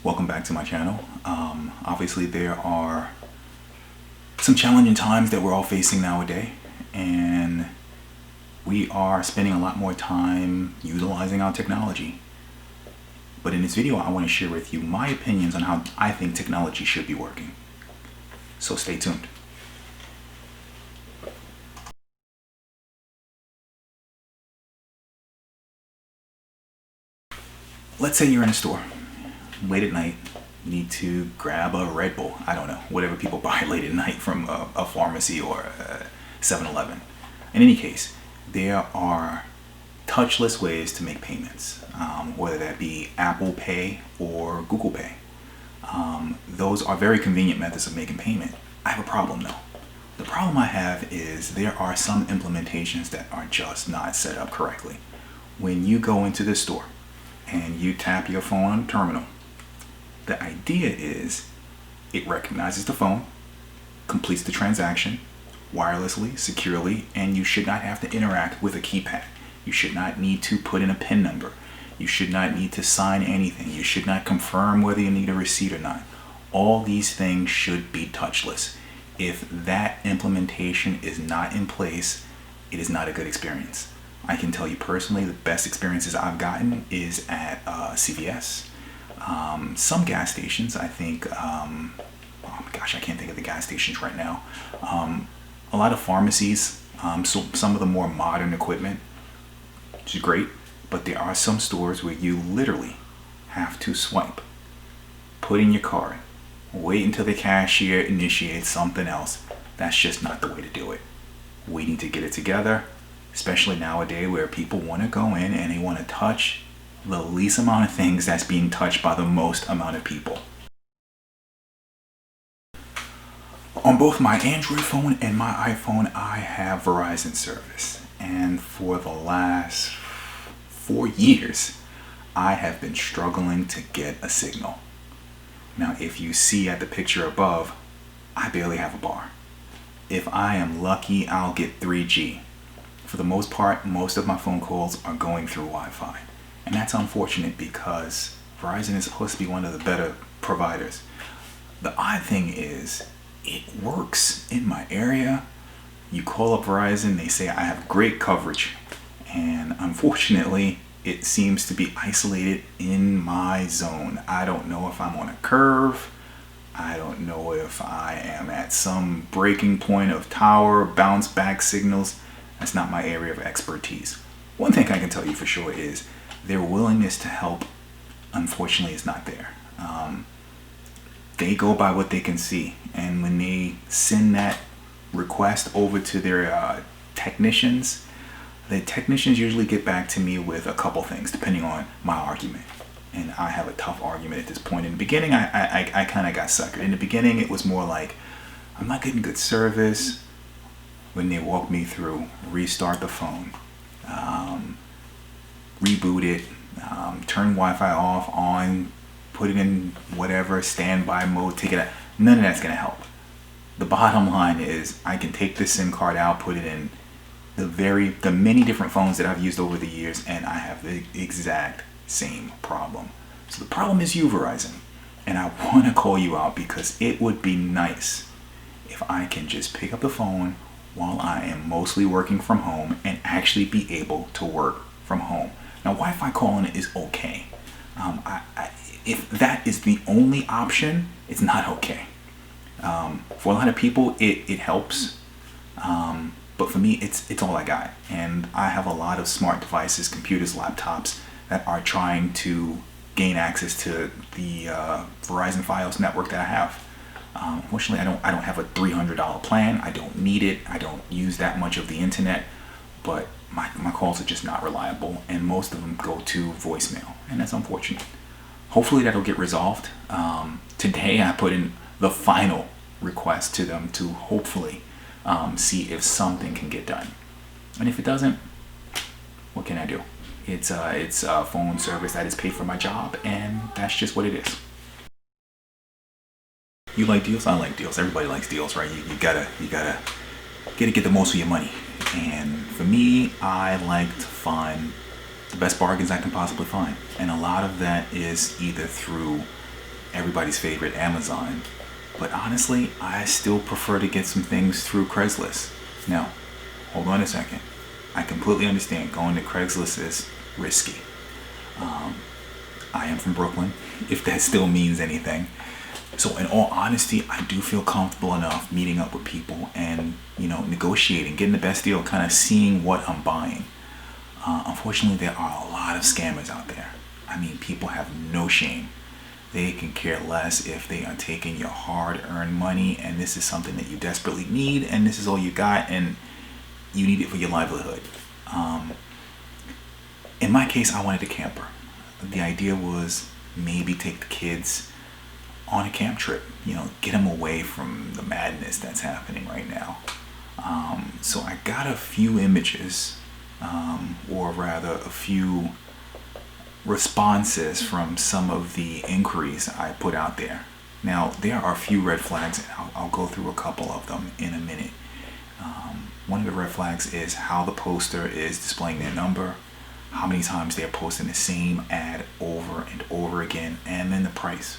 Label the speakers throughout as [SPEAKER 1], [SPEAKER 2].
[SPEAKER 1] Welcome back to my channel. Obviously there are some challenging times that we're all facing nowadays, and we are spending a lot more time utilizing our technology. But in this video, I want to share with you my opinions on how I think technology should be working. So stay tuned. Let's say you're in a store late at night, need to grab a Red Bull, I don't know, whatever people buy late at night from a pharmacy or a 7-Eleven. In any case, there are touchless ways to make payments, whether that be Apple Pay or Google Pay. Those are very convenient methods of making payment. I have a problem though. The problem I have is there are some implementations that are just not set up correctly. When you go into the store and you tap your phone on the terminal, the idea is it recognizes the phone, completes the transaction wirelessly, securely, and you should not have to interact with a keypad. You should not need to put in a PIN number. You should not need to sign anything. You should not confirm whether you need a receipt or not. All these things should be touchless. If that implementation is not in place, it is not a good experience. I can tell you personally, the best experiences I've gotten is at CVS. Some gas stations, I think, oh my gosh, I can't think of the gas stations right now. A lot of pharmacies, so some of the more modern equipment, which is great, but there are some stores where you literally have to swipe, put in your card, wait until the cashier initiates something else. That's just not the way to do it. We need to get it together, especially nowadays where people want to go in and they want to touch the least amount of things that's being touched by the most amount of people. On both my Android phone and my iPhone, I have Verizon service. And for the last 4 years, I have been struggling to get a signal. Now, if you see at the picture above, I barely have a bar. If I am lucky, I'll get 3G. For the most part, most of my phone calls are going through Wi-Fi. And that's unfortunate because Verizon is supposed to be one of the better providers. The odd thing is, it works in my area. You call up Verizon, they say I have great coverage. And unfortunately, it seems to be isolated in my zone. I don't know if I'm on a curve. I don't know if I am at some breaking point of tower, bounce back signals. That's not my area of expertise. One thing I can tell you for sure is their willingness to help, unfortunately, is not there. They go by what they can see, and when they send that request over to their technicians, the technicians usually get back to me with a couple things depending on my argument. And I have a tough argument at this point. In the beginning, I kind of got suckered. In the beginning, it was more like, I'm not getting good service. When they walk me through, restart the phone, reboot it, turn Wi-Fi off, on, put it in whatever, standby mode, take it out. None of that's going to help. The bottom line is I can take this SIM card out, put it in the many different phones that I've used over the years, and I have the exact same problem. So the problem is you, Verizon. And I want to call you out because it would be nice if I can just pick up the phone while I am mostly working from home and actually be able to work from home. Now, Wi-Fi calling is okay. If that is the only option, it's not okay. For a lot of people, it helps. But for me, it's all I got. And I have a lot of smart devices, computers, laptops that are trying to gain access to the Verizon Fios network that I have. Unfortunately, I don't have a $300 plan. I don't need it. I don't use that much of the internet. But my calls are just not reliable, and most of them go to voicemail, and that's unfortunate. Hopefully that'll get resolved. Today I put in the final request to them to hopefully see if something can get done. And if it doesn't, what can I do? It's a phone service that is paid for my job, and that's just what it is. You like deals? I like deals. Everybody likes deals, right? You gotta get the most of your money. And for me, I like to find the best bargains I can possibly find. And a lot of that is either through everybody's favorite Amazon. But honestly, I still prefer to get some things through Craigslist. Now, hold on a second. I completely understand going to Craigslist is risky. I am from Brooklyn, if that still means anything. So in all honesty, I do feel comfortable enough meeting up with people and, negotiating, getting the best deal, kind of seeing what I'm buying. Unfortunately, there are a lot of scammers out there. I mean, people have no shame. They can care less if they are taking your hard-earned money and this is something that you desperately need and this is all you got and you need it for your livelihood. In my case, I wanted a camper. The idea was maybe take the kids on a camp trip, get them away from the madness that's happening right now. So I got a few images, or rather a few responses from some of the inquiries I put out there. Now, there are a few red flags, and I'll go through a couple of them in a minute. One of the red flags is how the poster is displaying their number, how many times they're posting the same ad over and over again, and then the price.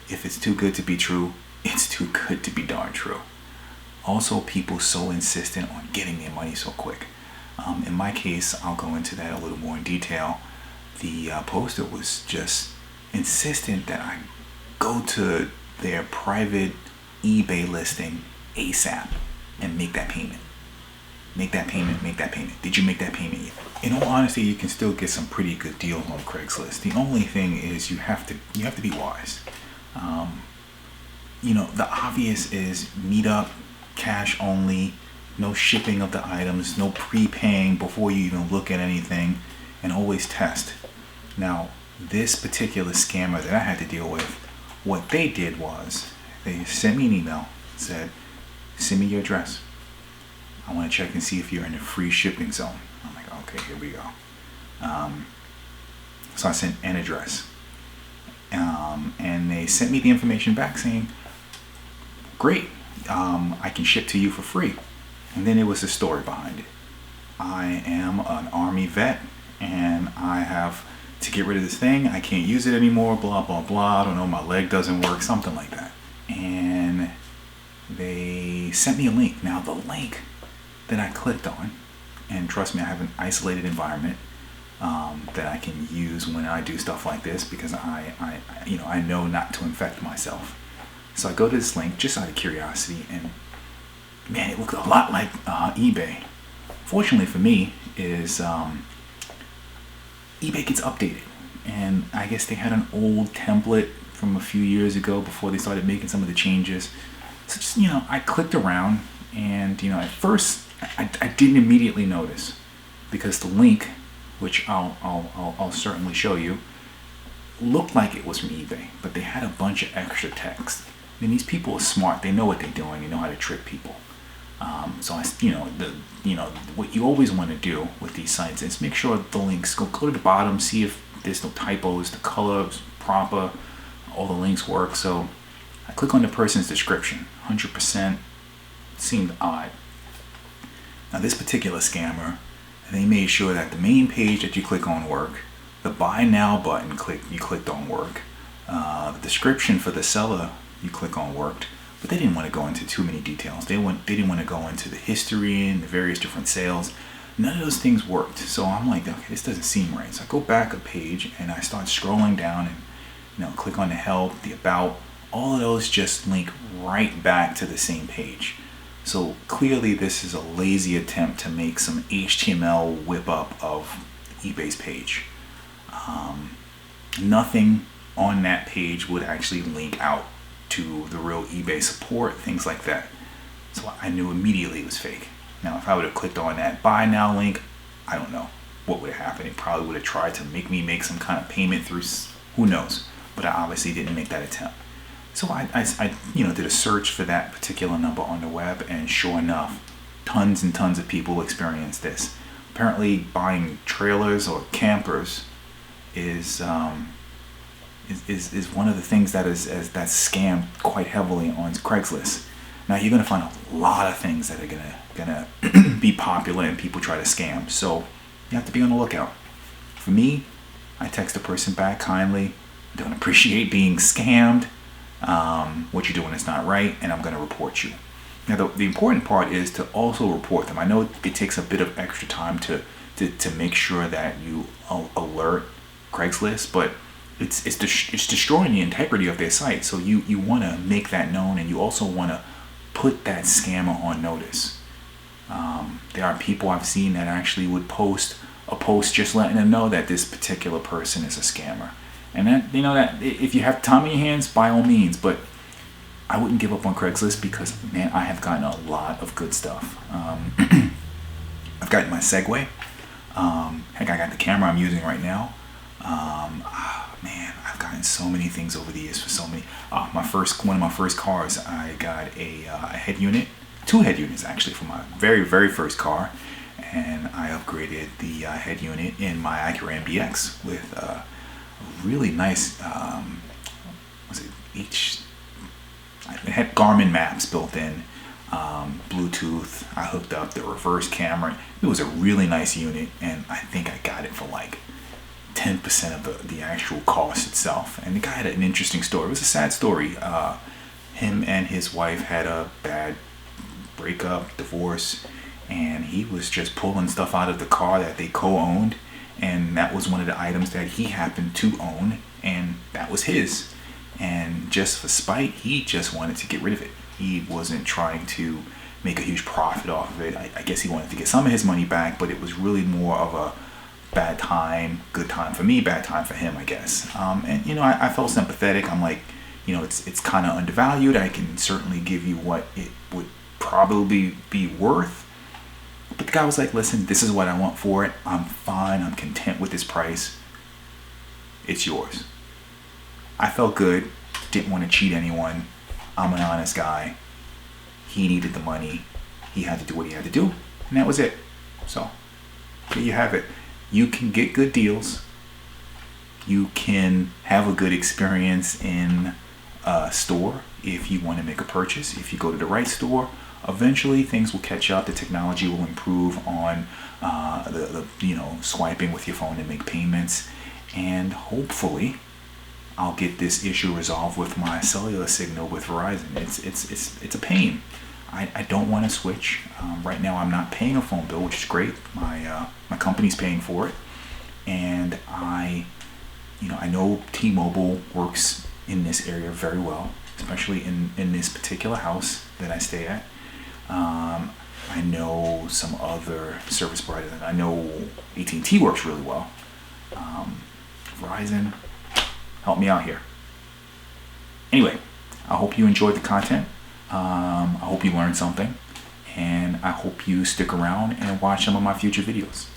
[SPEAKER 1] If it's too good to be true, it's too good to be darn true. Also, people so insistent on getting their money so quick. In my case, I'll go into that a little more in detail. The poster was just insistent that I go to their private eBay listing ASAP and make that payment. Make that payment. Did you make that payment yet? In all honesty, you can still get some pretty good deals on Craigslist. The only thing is you have to be wise. The obvious is meet up, cash only, no shipping of the items, no prepaying before you even look at anything, and always test. Now, this particular scammer that I had to deal with, what they did was they sent me an email, said, send me your address. I want to check and see if you're in the free shipping zone. I'm like, okay, here we go. So I sent an address. And they sent me the information back saying, great, I can ship to you for free. And then there was a story behind it. I am an Army vet and I have to get rid of this thing. I can't use it anymore, blah, blah, blah. I don't know, my leg doesn't work, something like that. And they sent me a link. Now, the link that I clicked on, and trust me, I have an isolated environment that I can use when I do stuff like this because I know not to infect myself. So I go to this link just out of curiosity, and man, it looked a lot like eBay. Fortunately for me, is eBay gets updated, and I guess they had an old template from a few years ago before they started making some of the changes. So just I clicked around, and at first I didn't immediately notice because the link, which I'll certainly show you, looked like it was from eBay, but they had a bunch of extra text. I mean, these people are smart. They know what they're doing. They know how to trick people. So what you always want to do with these sites is make sure the links go to the bottom, see if there's no typos, the color is proper, all the links work. So I click on the person's description. 100% seemed odd. Now this particular scammer, they made sure that the main page that you click on work, the buy now button you clicked on work, the description for the seller you click on worked, but they didn't want to go into too many details. They didn't want to go into the history and the various different sales. None of those things worked. So I'm like, okay, this doesn't seem right. So I go back a page and I start scrolling down and click on the help, the about. All of those just link right back to the same page. So clearly this is a lazy attempt to make some HTML whip up of eBay's page. Nothing on that page would actually link out to the real eBay support, things like that. So I knew immediately it was fake. Now, if I would have clicked on that buy now link, I don't know what would have happened. It probably would have tried to make me make some kind of payment through, who knows? But I obviously didn't make that attempt. So I did a search for that particular number on the web, and sure enough, tons and tons of people experienced this. Apparently, buying trailers or campers is one of the things that's scammed quite heavily on Craigslist. Now you're gonna find a lot of things that are gonna be popular and people try to scam. So you have to be on the lookout. For me, I text the person back kindly. Don't appreciate being scammed. What you're doing is not right, and I'm going to report you. Now, the important part is to also report them. I know it takes a bit of extra time to make sure that you alert Craigslist, but it's destroying the integrity of their site. So you want to make that known, and you also want to put that scammer on notice. There are people I've seen that actually would post a post just letting them know that this particular person is a scammer. And that, that if you have time on your hands, by all means, but I wouldn't give up on Craigslist because, man, I have gotten a lot of good stuff. I've gotten my Segway. Heck, I got the camera I'm using right now. Man, I've gotten so many things over the years for so many. One of my first cars, I got a head unit, 2 head units actually, for my very, very first car. And I upgraded the head unit in my Acura MBX with a really nice, it had Garmin maps built in, Bluetooth. I hooked up the reverse camera. It was a really nice unit, and I think I got it for like 10% of the actual cost itself. And the guy had an interesting story. It was a sad story. Him and his wife had a bad breakup, divorce, and he was just pulling stuff out of the car that they co-owned, and that was one of the items that he happened to own, and that was his. And just for spite, he just wanted to get rid of it. He wasn't trying to make a huge profit off of it. I guess he wanted to get some of his money back, but it was really more of a bad time, good time for me, bad time for him, I guess. And I felt sympathetic. I'm like, it's kind of undervalued. I can certainly give you what it would probably be worth. But the guy was like, listen, this is what I want for it. I'm fine. I'm content with this price. It's yours. I felt good. Didn't want to cheat anyone. I'm an honest guy. He needed the money. He had to do what he had to do. And that was it. So there you have it. You can get good deals. You can have a good experience in a store if you want to make a purchase. If you go to the right store, eventually things will catch up. The technology will improve on the swiping with your phone to make payments, and hopefully I'll get this issue resolved with my cellular signal with Verizon. It's a pain. I don't want to switch. Right now I'm not paying a phone bill, which is great. My company's paying for it, and I know T-Mobile works in this area very well, especially in this particular house that I stay at. I know some other service providers. I know AT&T works really well. Verizon, help me out here. Anyway, I hope you enjoyed the content. I hope you learned something, and I hope you stick around and watch some of my future videos.